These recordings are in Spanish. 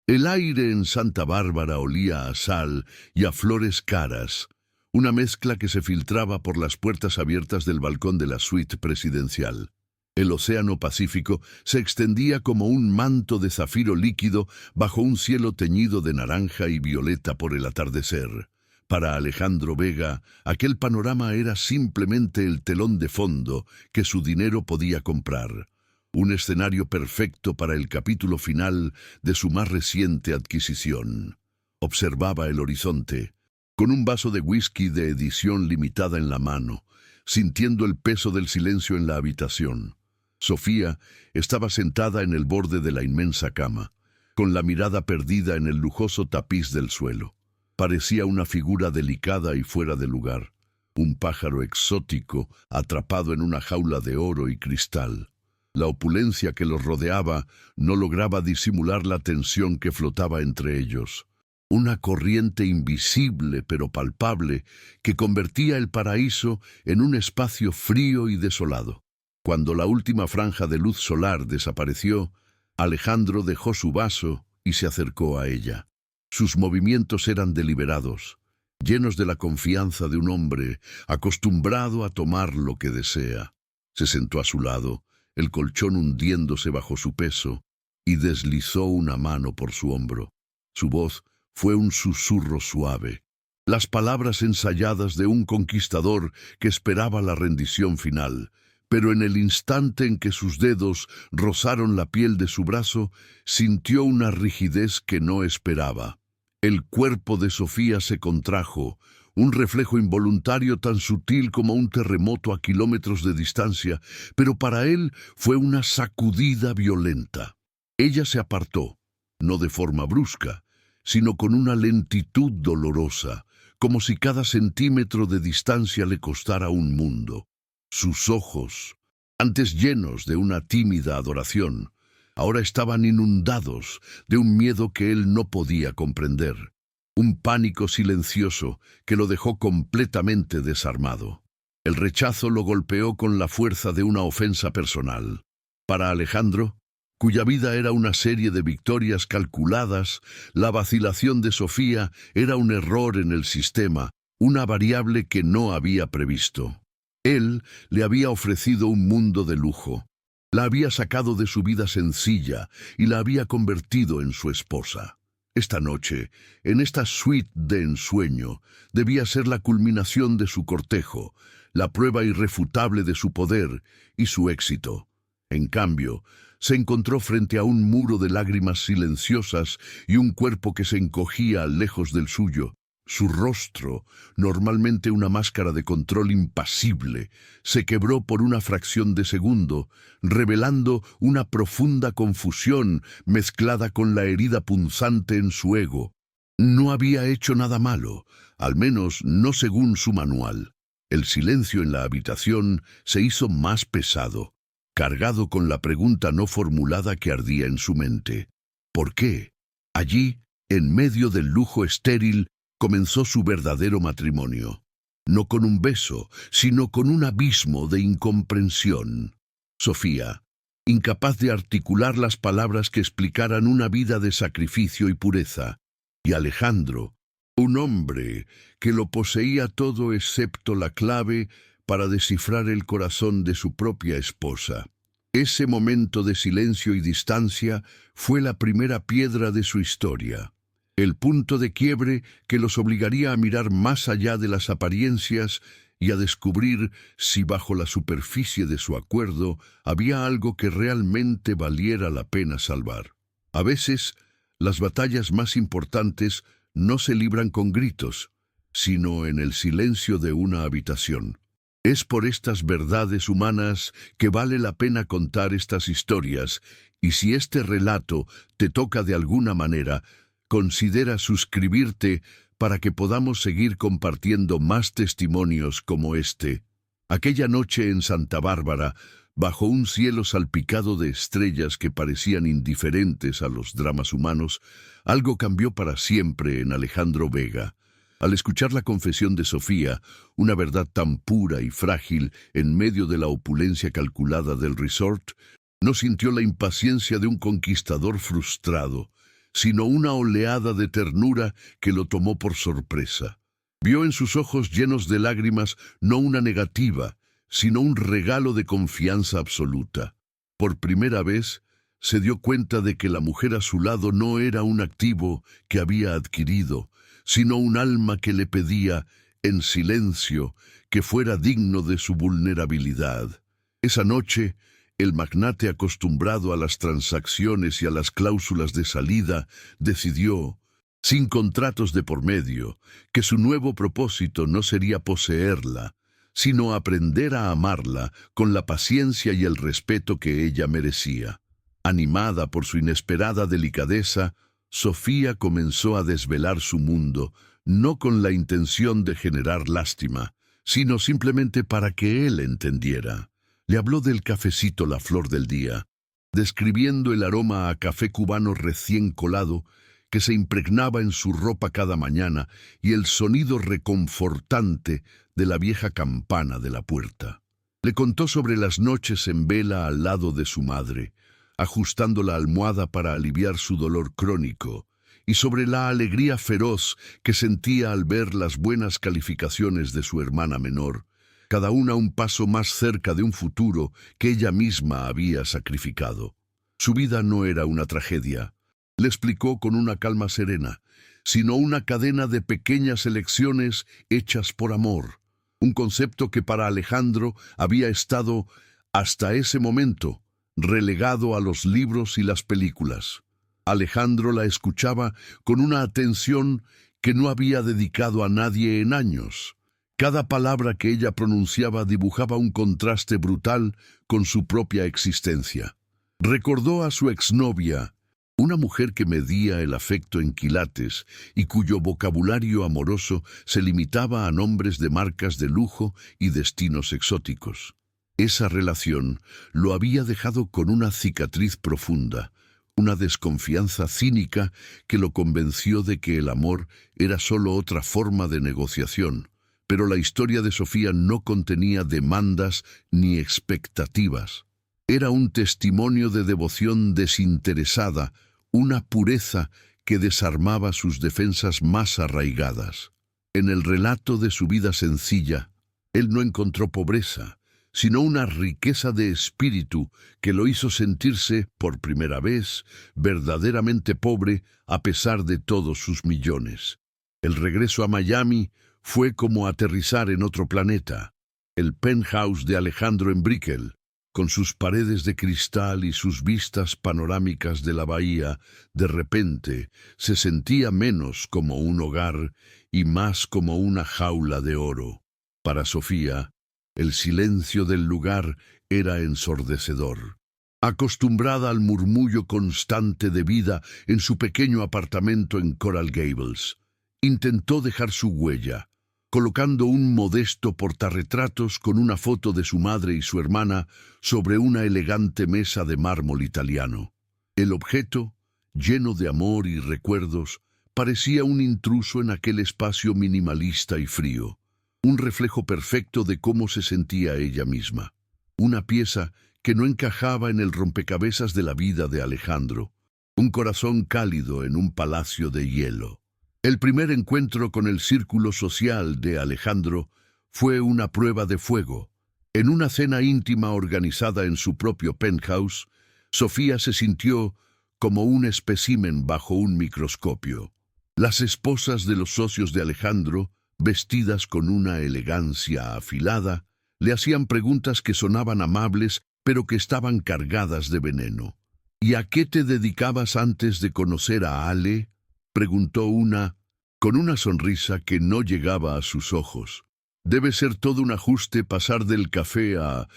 El aire en Santa Bárbara olía a sal y a flores caras, una mezcla que se filtraba por las puertas abiertas del balcón de la suite presidencial. El océano Pacífico se extendía como un manto de zafiro líquido bajo un cielo teñido de naranja y violeta por el atardecer. Para Alejandro Vega, aquel panorama era simplemente el telón de fondo que su dinero podía comprar. Un escenario perfecto para el capítulo final de su más reciente adquisición. Observaba el horizonte, con un vaso de whisky de edición limitada en la mano, sintiendo el peso del silencio en la habitación. Sofía estaba sentada en el borde de la inmensa cama, con la mirada perdida en el lujoso tapiz del suelo. Parecía una figura delicada y fuera de lugar, un pájaro exótico atrapado en una jaula de oro y cristal. La opulencia que los rodeaba no lograba disimular la tensión que flotaba entre ellos. Una corriente invisible pero palpable que convertía el paraíso en un espacio frío y desolado. Cuando la última franja de luz solar desapareció, Alejandro dejó su vaso y se acercó a ella. Sus movimientos eran deliberados, llenos de la confianza de un hombre acostumbrado a tomar lo que desea. Se sentó a su lado, el colchón hundiéndose bajo su peso, y deslizó una mano por su hombro. Su voz fue un susurro suave, las palabras ensayadas de un conquistador que esperaba la rendición final, pero en el instante en que sus dedos rozaron la piel de su brazo, sintió una rigidez que no esperaba. El cuerpo de Sofía se contrajo, un reflejo involuntario tan sutil como un terremoto a kilómetros de distancia, pero para él fue una sacudida violenta. Ella se apartó, no de forma brusca, sino con una lentitud dolorosa, como si cada centímetro de distancia le costara un mundo. Sus ojos, antes llenos de una tímida adoración, ahora estaban inundados de un miedo que él no podía comprender. Un pánico silencioso que lo dejó completamente desarmado. El rechazo lo golpeó con la fuerza de una ofensa personal. Para Alejandro, cuya vida era una serie de victorias calculadas, la vacilación de Sofía era un error en el sistema, una variable que no había previsto. Él le había ofrecido un mundo de lujo. La había sacado de su vida sencilla y la había convertido en su esposa. Esta noche, en esta suite de ensueño, debía ser la culminación de su cortejo, la prueba irrefutable de su poder y su éxito. En cambio, se encontró frente a un muro de lágrimas silenciosas y un cuerpo que se encogía lejos del suyo. Su rostro, normalmente una máscara de control impasible, se quebró por una fracción de segundo, revelando una profunda confusión mezclada con la herida punzante en su ego. No había hecho nada malo, al menos no según su manual. El silencio en la habitación se hizo más pesado, cargado con la pregunta no formulada que ardía en su mente. ¿Por qué? Allí, en medio del lujo estéril, comenzó su verdadero matrimonio. No con un beso, sino con un abismo de incomprensión. Sofía, incapaz de articular las palabras que explicaran una vida de sacrificio y pureza. Y Alejandro, un hombre que lo poseía todo excepto la clave para descifrar el corazón de su propia esposa. Ese momento de silencio y distancia fue la primera piedra de su historia. El punto de quiebre que los obligaría a mirar más allá de las apariencias y a descubrir si bajo la superficie de su acuerdo había algo que realmente valiera la pena salvar. A veces, las batallas más importantes no se libran con gritos, sino en el silencio de una habitación. Es por estas verdades humanas que vale la pena contar estas historias, y si este relato te toca de alguna manera, considera suscribirte para que podamos seguir compartiendo más testimonios como este. Aquella noche en Santa Bárbara, bajo un cielo salpicado de estrellas que parecían indiferentes a los dramas humanos, algo cambió para siempre en Alejandro Vega. Al escuchar la confesión de Sofía, una verdad tan pura y frágil en medio de la opulencia calculada del resort, no sintió la impaciencia de un conquistador frustrado, sino una oleada de ternura que lo tomó por sorpresa. Vio en sus ojos llenos de lágrimas no una negativa, sino un regalo de confianza absoluta. Por primera vez, se dio cuenta de que la mujer a su lado no era un activo que había adquirido, sino un alma que le pedía, en silencio, que fuera digno de su vulnerabilidad. Esa noche, el magnate acostumbrado a las transacciones y a las cláusulas de salida, decidió, sin contratos de por medio, que su nuevo propósito no sería poseerla, sino aprender a amarla con la paciencia y el respeto que ella merecía. Animada por su inesperada delicadeza, Sofía comenzó a desvelar su mundo, no con la intención de generar lástima, sino simplemente para que él entendiera. Le habló del cafecito La Flor del Día, describiendo el aroma a café cubano recién colado que se impregnaba en su ropa cada mañana y el sonido reconfortante de la vieja campana de la puerta. Le contó sobre las noches en vela al lado de su madre, ajustando la almohada para aliviar su dolor crónico, y sobre la alegría feroz que sentía al ver las buenas calificaciones de su hermana menor, cada una un paso más cerca de un futuro que ella misma había sacrificado. Su vida no era una tragedia, le explicó con una calma serena, sino una cadena de pequeñas elecciones hechas por amor, un concepto que para Alejandro había estado, hasta ese momento, relegado a los libros y las películas. Alejandro la escuchaba con una atención que no había dedicado a nadie en años. Cada palabra que ella pronunciaba dibujaba un contraste brutal con su propia existencia. Recordó a su exnovia, una mujer que medía el afecto en quilates y cuyo vocabulario amoroso se limitaba a nombres de marcas de lujo y destinos exóticos. Esa relación lo había dejado con una cicatriz profunda, una desconfianza cínica que lo convenció de que el amor era solo otra forma de negociación. Pero la historia de Sofía no contenía demandas ni expectativas. Era un testimonio de devoción desinteresada, una pureza que desarmaba sus defensas más arraigadas. En el relato de su vida sencilla, él no encontró pobreza, sino una riqueza de espíritu que lo hizo sentirse, por primera vez, verdaderamente pobre a pesar de todos sus millones. El regreso a Miami fue como aterrizar en otro planeta. El penthouse de Alejandro en Brickell, con sus paredes de cristal y sus vistas panorámicas de la bahía, de repente se sentía menos como un hogar y más como una jaula de oro. Para Sofía, el silencio del lugar era ensordecedor. Acostumbrada al murmullo constante de vida en su pequeño apartamento en Coral Gables, intentó dejar su huella, colocando un modesto portarretratos con una foto de su madre y su hermana sobre una elegante mesa de mármol italiano. El objeto, lleno de amor y recuerdos, parecía un intruso en aquel espacio minimalista y frío, un reflejo perfecto de cómo se sentía ella misma, una pieza que no encajaba en el rompecabezas de la vida de Alejandro, un corazón cálido en un palacio de hielo. El primer encuentro con el círculo social de Alejandro fue una prueba de fuego. En una cena íntima organizada en su propio penthouse, Sofía se sintió como un espécimen bajo un microscopio. Las esposas de los socios de Alejandro, vestidas con una elegancia afilada, le hacían preguntas que sonaban amables, pero que estaban cargadas de veneno. «¿Y a qué te dedicabas antes de conocer a Ale?», preguntó una, con una sonrisa que no llegaba a sus ojos. Debe ser todo un ajuste pasar del café a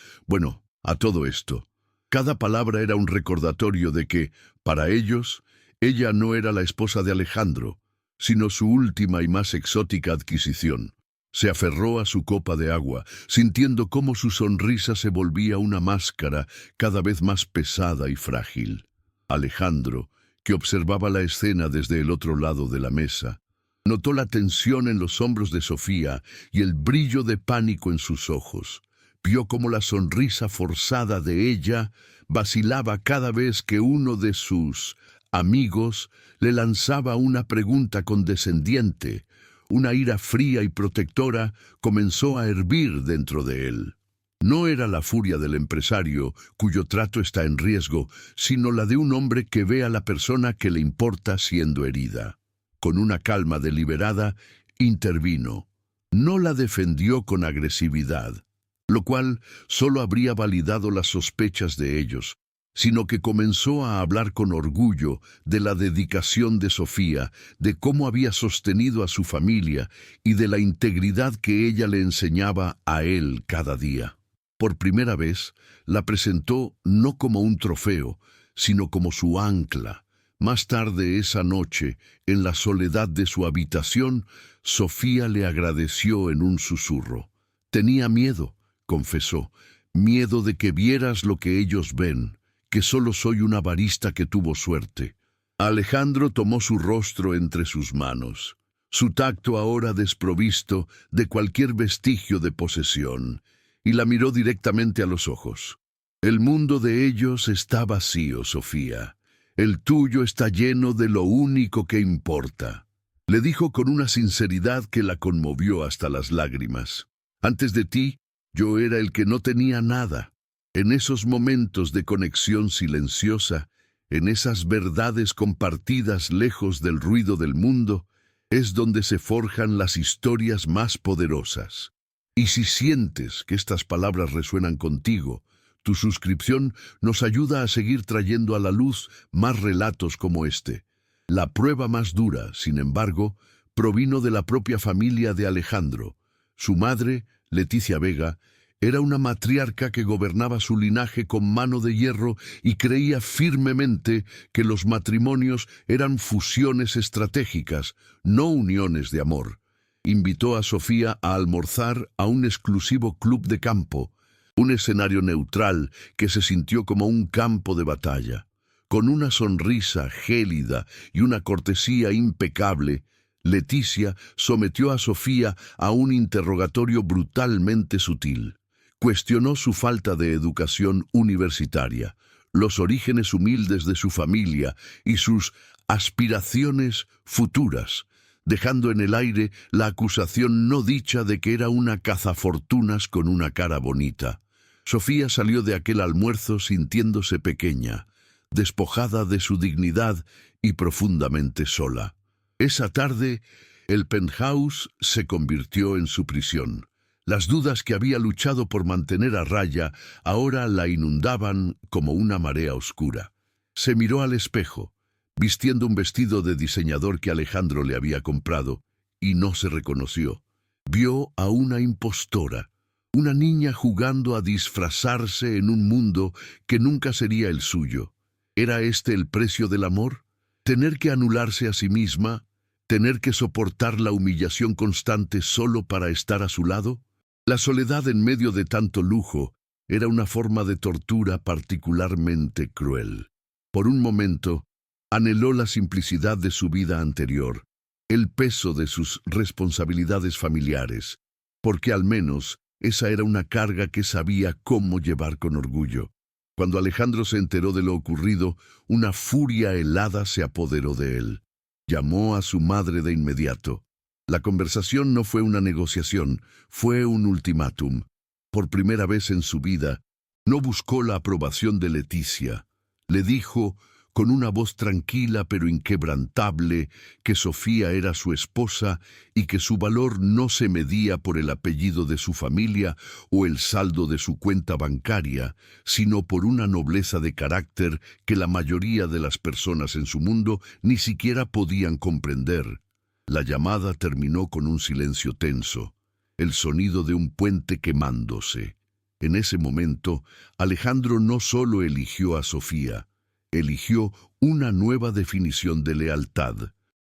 todo esto. Cada palabra era un recordatorio de que, para ellos, ella no era la esposa de Alejandro, sino su última y más exótica adquisición. Se aferró a su copa de agua, sintiendo cómo su sonrisa se volvía una máscara cada vez más pesada y frágil. Alejandro, que observaba la escena desde el otro lado de la mesa, notó la tensión en los hombros de Sofía y el brillo de pánico en sus ojos. Vio cómo la sonrisa forzada de ella vacilaba cada vez que uno de sus amigos, le lanzaba una pregunta condescendiente. Una ira fría y protectora comenzó a hervir dentro de él. No era la furia del empresario, cuyo trato está en riesgo, sino la de un hombre que ve a la persona que le importa siendo herida. Con una calma deliberada, intervino. No la defendió con agresividad, lo cual solo habría validado las sospechas de ellos, sino que comenzó a hablar con orgullo de la dedicación de Sofía, de cómo había sostenido a su familia y de la integridad que ella le enseñaba a él cada día. Por primera vez, la presentó no como un trofeo, sino como su ancla. Más tarde esa noche, en la soledad de su habitación, Sofía le agradeció en un susurro. Tenía miedo, confesó, miedo de que vieras lo que ellos ven, que solo soy una barista que tuvo suerte. Alejandro tomó su rostro entre sus manos, su tacto ahora desprovisto de cualquier vestigio de posesión, y la miró directamente a los ojos. El mundo de ellos está vacío, Sofía. El tuyo está lleno de lo único que importa. Le dijo con una sinceridad que la conmovió hasta las lágrimas. Antes de ti, yo era el que no tenía nada. En esos momentos de conexión silenciosa, en esas verdades compartidas lejos del ruido del mundo, es donde se forjan las historias más poderosas. Y si sientes que estas palabras resuenan contigo, tu suscripción nos ayuda a seguir trayendo a la luz más relatos como este. La prueba más dura, sin embargo, provino de la propia familia de Alejandro. Su madre, Leticia Vega, era una matriarca que gobernaba su linaje con mano de hierro y creía firmemente que los matrimonios eran fusiones estratégicas, no uniones de amor. Invitó a Sofía a almorzar a un exclusivo club de campo, un escenario neutral que se sintió como un campo de batalla. Con una sonrisa gélida y una cortesía impecable, Leticia sometió a Sofía a un interrogatorio brutalmente sutil. Cuestionó su falta de educación universitaria, los orígenes humildes de su familia y sus aspiraciones futuras, dejando en el aire la acusación no dicha de que era una cazafortunas con una cara bonita. Sofía salió de aquel almuerzo sintiéndose pequeña, despojada de su dignidad y profundamente sola. Esa tarde, el penthouse se convirtió en su prisión. Las dudas que había luchado por mantener a raya ahora la inundaban como una marea oscura. Se miró al espejo, vistiendo un vestido de diseñador que Alejandro le había comprado, y no se reconoció. Vio a una impostora, una niña jugando a disfrazarse en un mundo que nunca sería el suyo. ¿Era este el precio del amor? ¿Tener que anularse a sí misma? ¿Tener que soportar la humillación constante solo para estar a su lado? La soledad en medio de tanto lujo era una forma de tortura particularmente cruel. Por un momento, anheló la simplicidad de su vida anterior, el peso de sus responsabilidades familiares, porque al menos esa era una carga que sabía cómo llevar con orgullo. Cuando Alejandro se enteró de lo ocurrido, una furia helada se apoderó de él. Llamó a su madre de inmediato. La conversación no fue una negociación, fue un ultimátum. Por primera vez en su vida, no buscó la aprobación de Leticia. Le dijo, con una voz tranquila pero inquebrantable, que Sofía era su esposa y que su valor no se medía por el apellido de su familia o el saldo de su cuenta bancaria, sino por una nobleza de carácter que la mayoría de las personas en su mundo ni siquiera podían comprender. La llamada terminó con un silencio tenso, el sonido de un puente quemándose. En ese momento, Alejandro no solo eligió a Sofía, eligió una nueva definición de lealtad,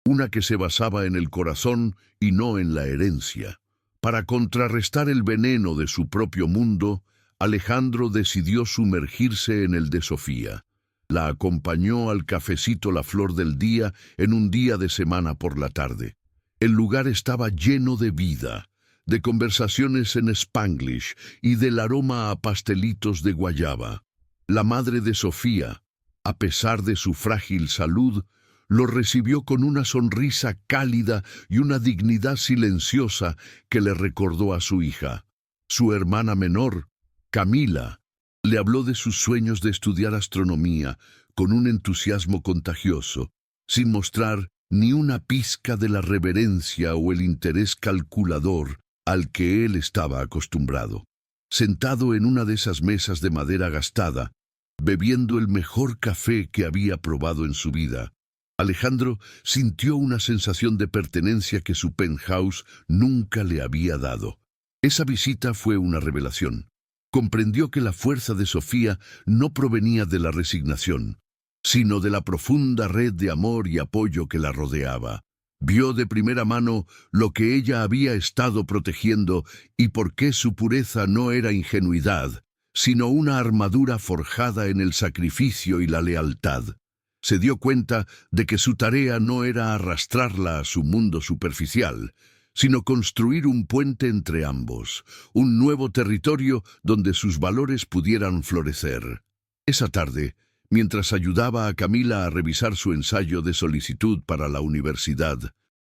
una que se basaba en el corazón y no en la herencia. Para contrarrestar el veneno de su propio mundo, Alejandro decidió sumergirse en el de Sofía. La acompañó al cafecito La Flor del Día en un día de semana por la tarde. El lugar estaba lleno de vida, de conversaciones en Spanglish y del aroma a pastelitos de guayaba. La madre de Sofía, a pesar de su frágil salud, lo recibió con una sonrisa cálida y una dignidad silenciosa que le recordó a su hija. Su hermana menor, Camila, le habló de sus sueños de estudiar astronomía con un entusiasmo contagioso, sin mostrar ni una pizca de la reverencia o el interés calculador al que él estaba acostumbrado. Sentado en una de esas mesas de madera gastada, bebiendo el mejor café que había probado en su vida, Alejandro sintió una sensación de pertenencia que su penthouse nunca le había dado. Esa visita fue una revelación. Comprendió que la fuerza de Sofía no provenía de la resignación, sino de la profunda red de amor y apoyo que la rodeaba. Vio de primera mano lo que ella había estado protegiendo y por qué su pureza no era ingenuidad, sino una armadura forjada en el sacrificio y la lealtad. Se dio cuenta de que su tarea no era arrastrarla a su mundo superficial, sino construir un puente entre ambos, un nuevo territorio donde sus valores pudieran florecer. Esa tarde, mientras ayudaba a Camila a revisar su ensayo de solicitud para la universidad,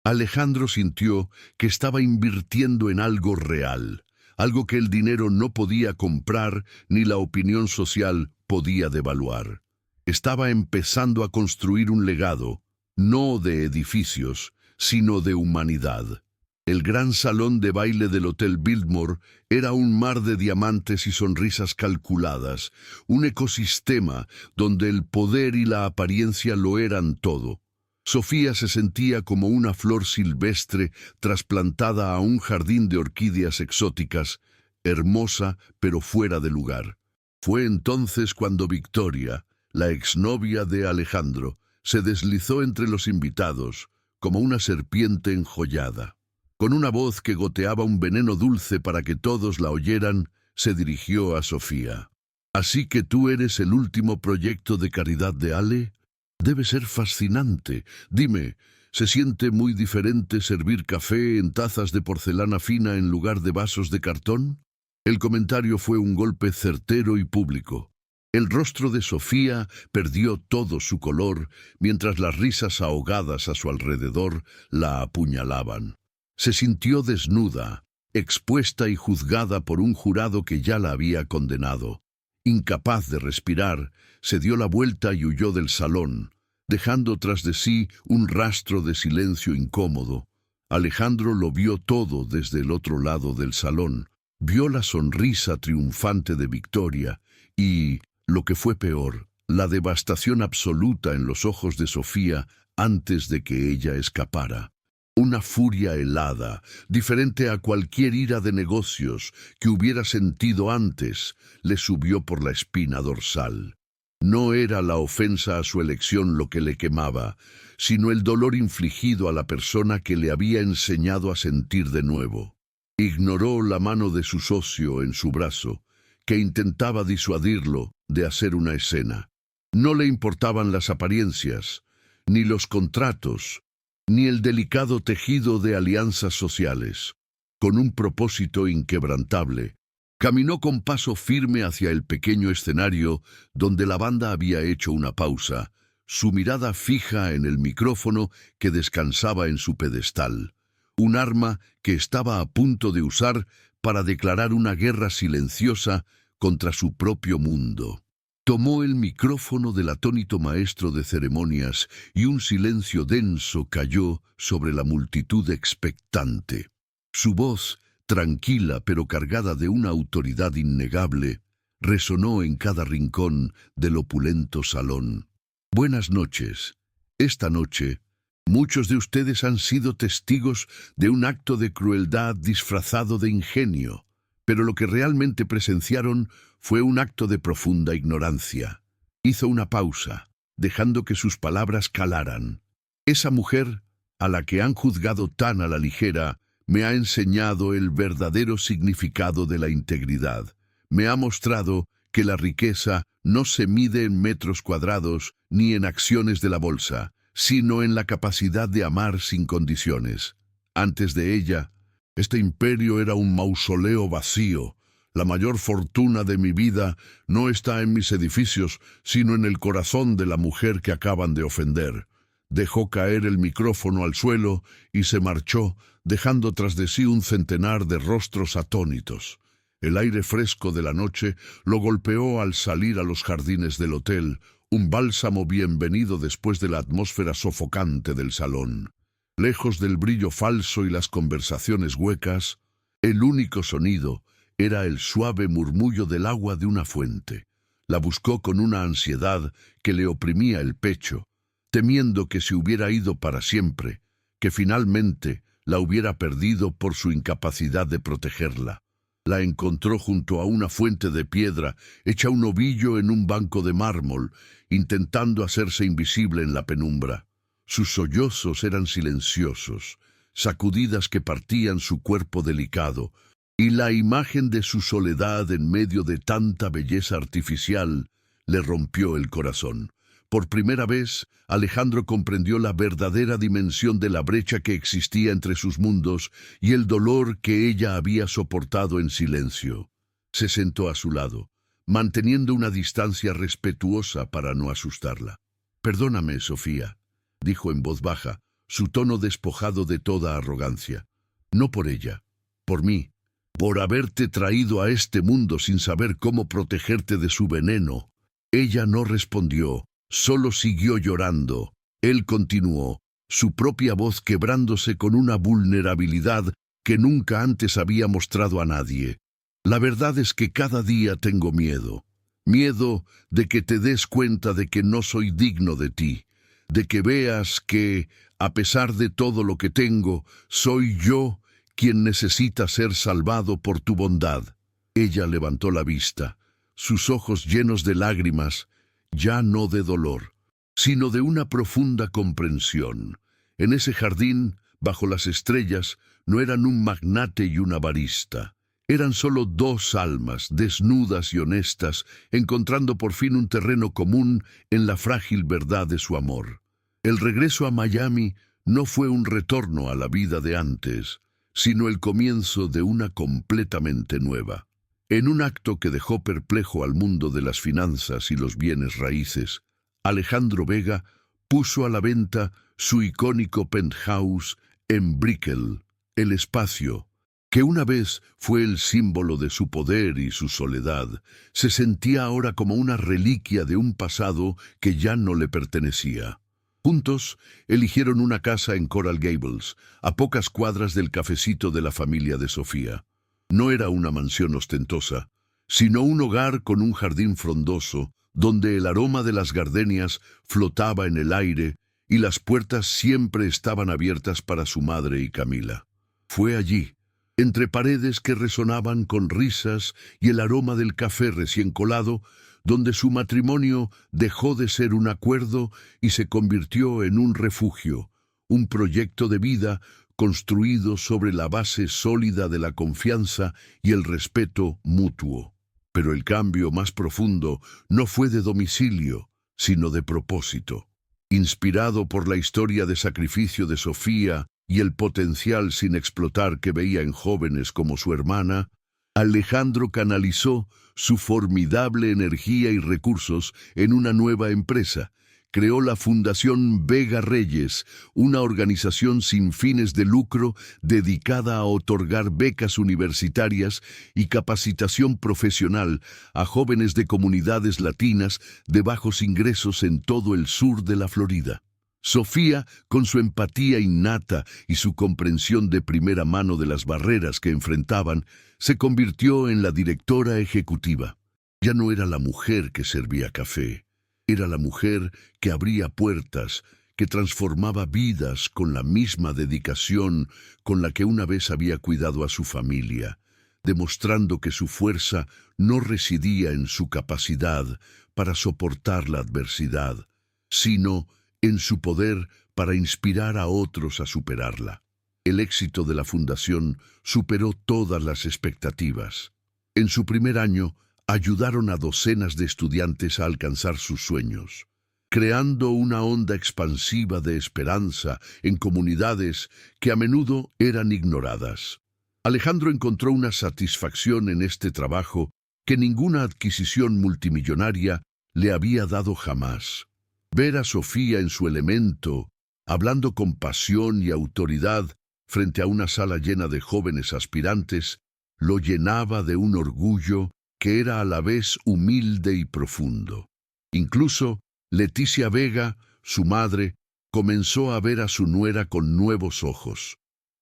Alejandro sintió que estaba invirtiendo en algo real, algo que el dinero no podía comprar ni la opinión social podía devaluar. Estaba empezando a construir un legado, no de edificios, sino de humanidad. El gran salón de baile del Hotel Biltmore era un mar de diamantes y sonrisas calculadas, un ecosistema donde el poder y la apariencia lo eran todo. Sofía se sentía como una flor silvestre trasplantada a un jardín de orquídeas exóticas, hermosa pero fuera de lugar. Fue entonces cuando Victoria, la exnovia de Alejandro, se deslizó entre los invitados como una serpiente enjollada. Con una voz que goteaba un veneno dulce para que todos la oyeran, se dirigió a Sofía. «¿Así que tú eres el último proyecto de caridad de Ale? Debe ser fascinante. Dime, ¿se siente muy diferente servir café en tazas de porcelana fina en lugar de vasos de cartón?» El comentario fue un golpe certero y público. El rostro de Sofía perdió todo su color, mientras las risas ahogadas a su alrededor la apuñalaban. Se sintió desnuda, expuesta y juzgada por un jurado que ya la había condenado. Incapaz de respirar, se dio la vuelta y huyó del salón, dejando tras de sí un rastro de silencio incómodo. Alejandro lo vio todo desde el otro lado del salón. Vio la sonrisa triunfante de Victoria y, lo que fue peor, la devastación absoluta en los ojos de Sofía antes de que ella escapara. Una furia helada, diferente a cualquier ira de negocios que hubiera sentido antes, le subió por la espina dorsal. No era la ofensa a su elección lo que le quemaba, sino el dolor infligido a la persona que le había enseñado a sentir de nuevo. Ignoró la mano de su socio en su brazo, que intentaba disuadirlo de hacer una escena. No le importaban las apariencias, ni los contratos, ni el delicado tejido de alianzas sociales. Con un propósito inquebrantable, caminó con paso firme hacia el pequeño escenario donde la banda había hecho una pausa, su mirada fija en el micrófono que descansaba en su pedestal, un arma que estaba a punto de usar para declarar una guerra silenciosa contra su propio mundo. Tomó el micrófono del atónito maestro de ceremonias y un silencio denso cayó sobre la multitud expectante. Su voz, tranquila pero cargada de una autoridad innegable, resonó en cada rincón del opulento salón. Buenas noches. Esta noche, muchos de ustedes han sido testigos de un acto de crueldad disfrazado de ingenio, pero lo que realmente presenciaron fue un acto de profunda ignorancia. Hizo una pausa, dejando que sus palabras calaran. Esa mujer, a la que han juzgado tan a la ligera, me ha enseñado el verdadero significado de la integridad. Me ha mostrado que la riqueza no se mide en metros cuadrados ni en acciones de la bolsa, sino en la capacidad de amar sin condiciones. Antes de ella, este imperio era un mausoleo vacío, La mayor fortuna de mi vida no está en mis edificios, sino en el corazón de la mujer que acaban de ofender. Dejó caer el micrófono al suelo y se marchó, dejando tras de sí un centenar de rostros atónitos. El aire fresco de la noche lo golpeó al salir a los jardines del hotel, un bálsamo bienvenido después de la atmósfera sofocante del salón. Lejos del brillo falso y las conversaciones huecas, el único sonido era el suave murmullo del agua de una fuente. La buscó con una ansiedad que le oprimía el pecho, temiendo que se hubiera ido para siempre, que finalmente la hubiera perdido por su incapacidad de protegerla. La encontró junto a una fuente de piedra, hecha un ovillo en un banco de mármol, intentando hacerse invisible en la penumbra. Sus sollozos eran silenciosos, sacudidas que partían su cuerpo delicado, y la imagen de su soledad en medio de tanta belleza artificial le rompió el corazón. Por primera vez, Alejandro comprendió la verdadera dimensión de la brecha que existía entre sus mundos y el dolor que ella había soportado en silencio. Se sentó a su lado, manteniendo una distancia respetuosa para no asustarla. «Perdóname, Sofía», dijo en voz baja, su tono despojado de toda arrogancia. «No por ella, por mí, por haberte traído a este mundo sin saber cómo protegerte de su veneno». Ella no respondió. Solo siguió llorando. Él continuó, su propia voz quebrándose con una vulnerabilidad que nunca antes había mostrado a nadie. «La verdad es que cada día tengo miedo. Miedo de que te des cuenta de que no soy digno de ti, de que veas que, a pesar de todo lo que tengo, soy yo quien necesita ser salvado por tu bondad». Ella levantó la vista, sus ojos llenos de lágrimas, ya no de dolor, sino de una profunda comprensión. En ese jardín, bajo las estrellas, no eran un magnate y una barista. Eran solo dos almas, desnudas y honestas, encontrando por fin un terreno común en la frágil verdad de su amor. El regreso a Miami no fue un retorno a la vida de antes, sino el comienzo de una completamente nueva. En un acto que dejó perplejo al mundo de las finanzas y los bienes raíces, Alejandro Vega puso a la venta su icónico penthouse en Brickell, el espacio, que una vez fue el símbolo de su poder y su soledad, se sentía ahora como una reliquia de un pasado que ya no le pertenecía. Juntos eligieron una casa en Coral Gables, a pocas cuadras del cafecito de la familia de Sofía. No era una mansión ostentosa, sino un hogar con un jardín frondoso, donde el aroma de las gardenias flotaba en el aire y las puertas siempre estaban abiertas para su madre y Camila. Fue allí, entre paredes que resonaban con risas y el aroma del café recién colado, donde su matrimonio dejó de ser un acuerdo y se convirtió en un refugio, un proyecto de vida construido sobre la base sólida de la confianza y el respeto mutuo. Pero el cambio más profundo no fue de domicilio, sino de propósito. Inspirado por la historia de sacrificio de Sofía y el potencial sin explotar que veía en jóvenes como su hermana, Alejandro canalizó su formidable energía y recursos en una nueva empresa. Creó la Fundación Vega Reyes, una organización sin fines de lucro dedicada a otorgar becas universitarias y capacitación profesional a jóvenes de comunidades latinas de bajos ingresos en todo el sur de la Florida. Sofía, con su empatía innata y su comprensión de primera mano de las barreras que enfrentaban, se convirtió en la directora ejecutiva. Ya no era la mujer que servía café. Era la mujer que abría puertas, que transformaba vidas con la misma dedicación con la que una vez había cuidado a su familia, demostrando que su fuerza no residía en su capacidad para soportar la adversidad, sino en su poder para inspirar a otros a superarla. El éxito de la fundación superó todas las expectativas. En su primer año, ayudaron a docenas de estudiantes a alcanzar sus sueños, creando una onda expansiva de esperanza en comunidades que a menudo eran ignoradas. Alejandro encontró una satisfacción en este trabajo que ninguna adquisición multimillonaria le había dado jamás. Ver a Sofía en su elemento, hablando con pasión y autoridad frente a una sala llena de jóvenes aspirantes, lo llenaba de un orgullo que era a la vez humilde y profundo. Incluso Leticia Vega, su madre, comenzó a ver a su nuera con nuevos ojos.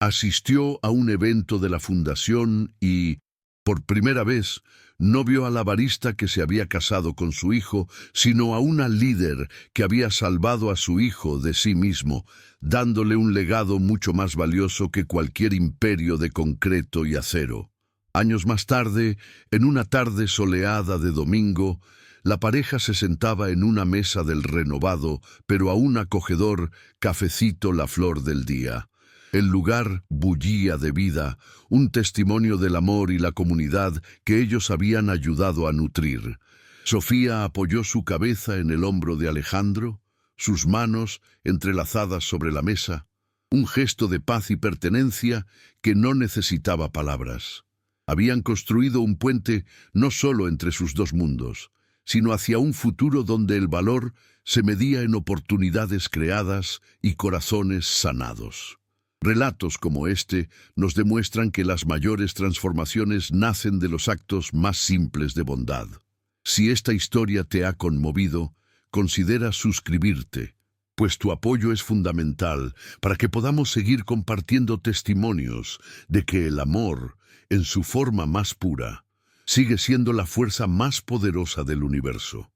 Asistió a un evento de la fundación y, por primera vez, no vio a la barista que se había casado con su hijo, sino a una líder que había salvado a su hijo de sí mismo, dándole un legado mucho más valioso que cualquier imperio de concreto y acero. Años más tarde, en una tarde soleada de domingo, la pareja se sentaba en una mesa del renovado, pero aún acogedor, cafecito La Flor del Día. El lugar bullía de vida, un testimonio del amor y la comunidad que ellos habían ayudado a nutrir. Sofía apoyó su cabeza en el hombro de Alejandro, sus manos entrelazadas sobre la mesa, un gesto de paz y pertenencia que no necesitaba palabras. Habían construido un puente no solo entre sus dos mundos, sino hacia un futuro donde el valor se medía en oportunidades creadas y corazones sanados. Relatos como este nos demuestran que las mayores transformaciones nacen de los actos más simples de bondad. Si esta historia te ha conmovido, considera suscribirte, pues tu apoyo es fundamental para que podamos seguir compartiendo testimonios de que el amor, en su forma más pura, sigue siendo la fuerza más poderosa del universo.